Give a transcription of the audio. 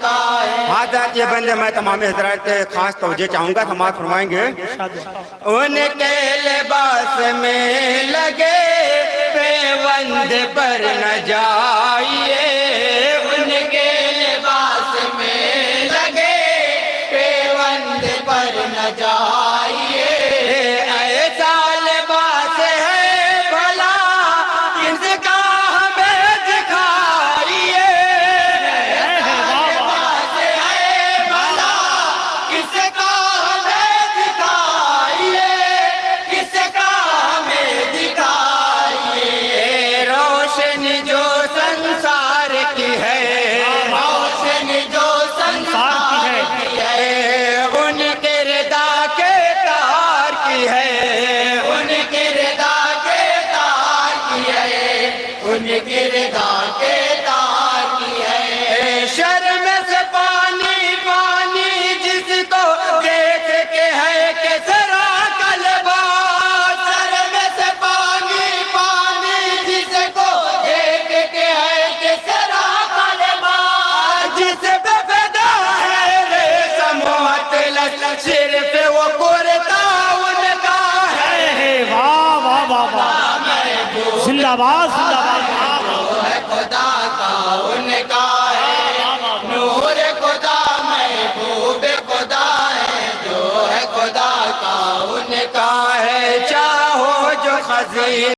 کا ہے۔ حضرت یہ بندے میں تمام حضرات خاص توجہ چاہوں گا، سماعت فرمائیں گے۔ ان کے لباس میں لگے پیوند پر نہ جائیے، ان کے لباس میں لگے پیوند پر نہ جائیے، ایسا لباس ہے بھلا کس کا ہمیں دکھائیے، لباس ہے بھلا کس کا ہمیں دکھائیے، کس کا ہمیں دکھائیے، روشنی جو سنسار کی ہے، روشنی جو سنسار کی ہے، ان کے ردا کے تار کی ہے، ان کے ردا کے تار کی ہے، ان کے ردا کے تار کی ہے، شرم سے پانی پانی جس کو دیکھ کے ہے کہ ذرا کا لباس، شرم سے پانی پانی جس کو دیکھ کے ہے کہ سرا کا لباس، جس پہ فدا ہے ریشم و اطلس، صرف وہ کرتا ان کا ہے، واہ واہ واہ واہ، زندہ باد زندہ باد، جو ہے خدا کا ان کا ہے، نور خدا محبوب خدا ہے، جو ہے خدا کا ان کا کا ہے چاہو جو خزینہ